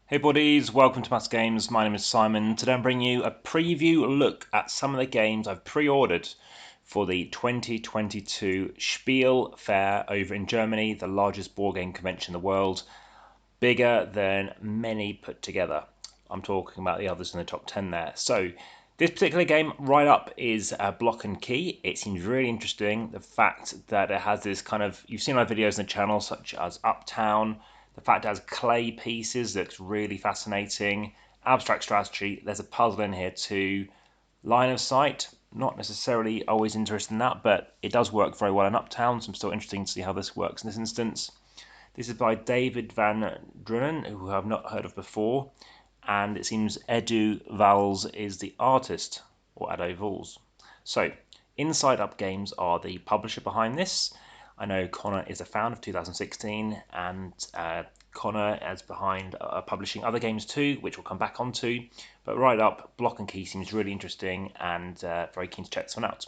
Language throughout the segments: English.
Hey buddies, welcome to AmassGames. My name is Simon. Today I'm bringing you a preview look at some of the games I've pre-ordered for the 2022 Spiel Fair over in Germany, the largest board game convention in the world, bigger than many put together. I'm talking about the others in the top 10 there. So this particular game right up is Block and Key. It seems really interesting. The fact that it has this kind of, you've seen my videos on the channel such as Uptown. The fact it has clay pieces looks really fascinating. Abstract strategy, there's a puzzle in here too. Line of sight, not necessarily always interested in that, but it does work very well in Uptown, so I'm still interested to see how this works in this instance. This is by David Van Drunen, who I've not heard of before, and it seems Edu Vals is the artist, or Edu Vals. So, Inside Up Games are the publisher behind this. I know Connor is a fan of 2016, and Connor is behind publishing other games too, which we'll come back onto. But right up, Block and Key seems really interesting, and very keen to check this one out.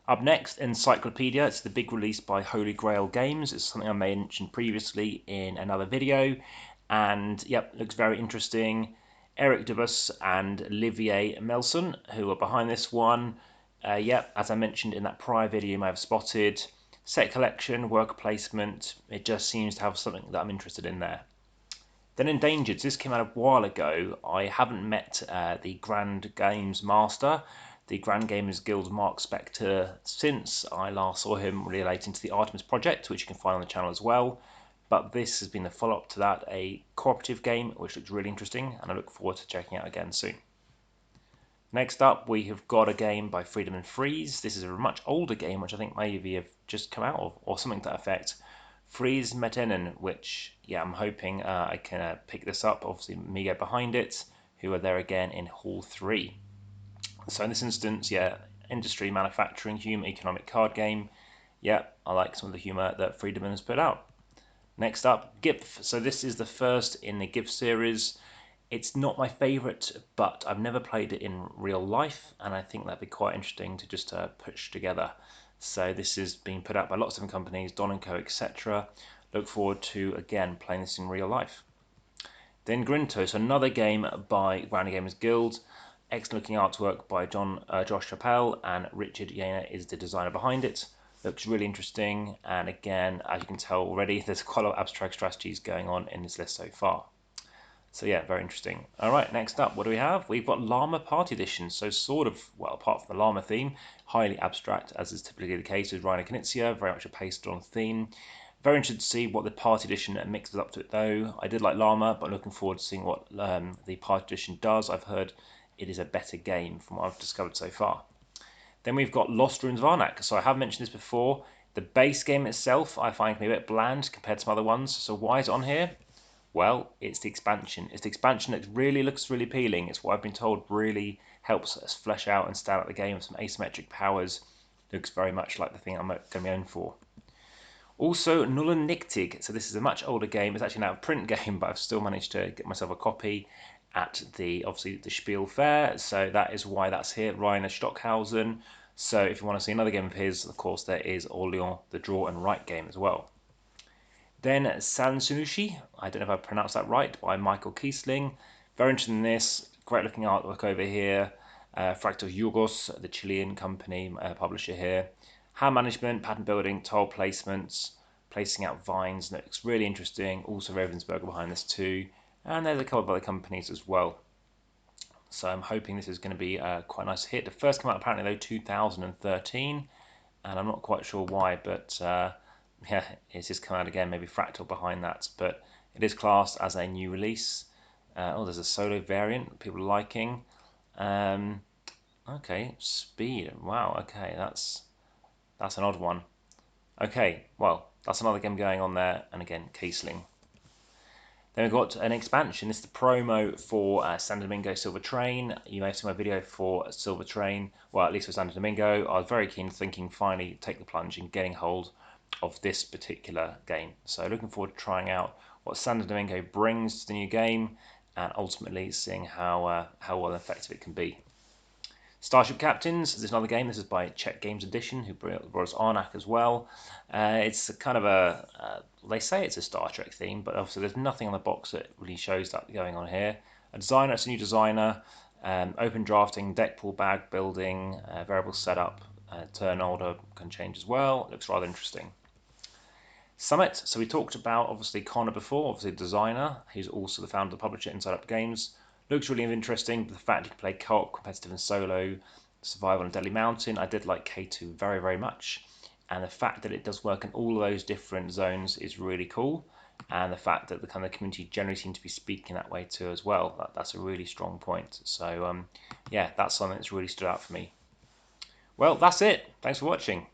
Up next, Encyclopedia. It's the big release by Holy Grail Games. It's something I mentioned previously in another video, and yep, looks very interesting. Eric Dubus and Olivier Melson, who are behind this one. Yep, as I mentioned in that prior video, you may have spotted. Set collection, worker placement, it just seems to have something that I'm interested in there. Then Endangered, this came out a while ago. I haven't met the Grand Games Master, the Grand Gamers Guild Mark Spector, since I last saw him relating to the Artemis project, which you can find on the channel as well. But this has been the follow-up to that, a cooperative game, which looks really interesting, and I look forward to checking out again soon. Next up, we have got a game by Freedom and Freeze. This is a much older game, which I think maybe have just come out of, or something to that effect. Freeze Metenen, which, yeah, I'm hoping I can pick this up. Obviously, Migo behind it, who are there again in Hall 3. So in this instance, yeah, industry, manufacturing, human, economic card game. Yeah, I like some of the humour that Freedom has put out. Next up, GIF. So this is the first in the GIF series. It's not my favourite, but I've never played it in real life, and I think that'd be quite interesting to just push together. So this is being put out by lots of different companies, Don & Co, etc. Look forward to, again, playing this in real life. Then Grintos, another game by Grand Gamers Guild. Excellent looking artwork by Josh Chappell, and Richard Yana is the designer behind it. Looks really interesting, and again, as you can tell already, there's quite a lot of abstract strategies going on in this list so far. So yeah, very interesting. All right, next up, what do we have? We've got Llama Party Edition. So sort of, well, apart from the Llama theme, highly abstract, as is typically the case with Reiner Knizia, very much a pasted-on theme. Very interested to see what the Party Edition mixes up to it, though. I did like Llama, but looking forward to seeing what the Party Edition does. I've heard it is a better game from what I've discovered so far. Then we've got Lost Ruins of Arnak. So I have mentioned this before. The base game itself, I find can be a bit bland compared to some other ones. So why is it on here? Well, it's the expansion. It's the expansion that really looks really appealing. It's what I've been told really helps us flesh out and stand out the game with some asymmetric powers. Looks very much like the thing I'm going to be known for. Also, Nullniktig. So this is a much older game. It's actually now a print game, but I've still managed to get myself a copy at obviously the Spiel Fair. So that is why that's here. Rainer Stockhausen. So if you want to see another game of his, of course, there is Orleans, the Draw and Write game as well. Then Sansushi, I don't know if I pronounced that right, by Michael Kiesling. Very interested in this. Great looking artwork over here. Fractal Jugos, the Chilean company, publisher here. Hand management, pattern building, tile placements, placing out vines. Looks really interesting. Also Ravensburger behind this too. And there's a couple of other companies as well. So I'm hoping this is going to be quite a nice hit. The first came out apparently though 2013, and I'm not quite sure why, but yeah, it's just come out again, maybe Fractal behind that, but it is classed as a new release. Oh, there's a solo variant people are liking. Okay, Speed. Wow, okay, that's an odd one. Okay, well, that's another game going on there, and again, Kiesling. Then we've got an expansion. This is the promo for San Domingo Silver Train. You may have seen my video for Silver Train, well, at least for San Domingo. I was very keen, thinking finally take the plunge in getting hold of this particular game. So looking forward to trying out what San Domingo brings to the new game, and ultimately seeing how well effective it can be. Starship Captains, this is another game. This is by Czech Games Edition, who brought us Arnak as well. It's kind of they say it's a Star Trek theme, but obviously there's nothing on the box that really shows that going on here. A designer, it's a new designer, open drafting, deck pool, bag building, variable setup, turn order can change as well. It looks rather interesting. Summit, so we talked about obviously Connor before, obviously designer, who's also the founder of the publisher Inside Games. Looks really interesting, the fact you can play co-op, competitive and solo, survival on a deadly mountain. I did like K2 very, very much, and the fact that it does work in all of those different zones is really cool, and the fact that the kind of community generally seem to be speaking that way too as well, that's a really strong point. So yeah, that's something that's really stood out for me. Well, that's it. Thanks for watching.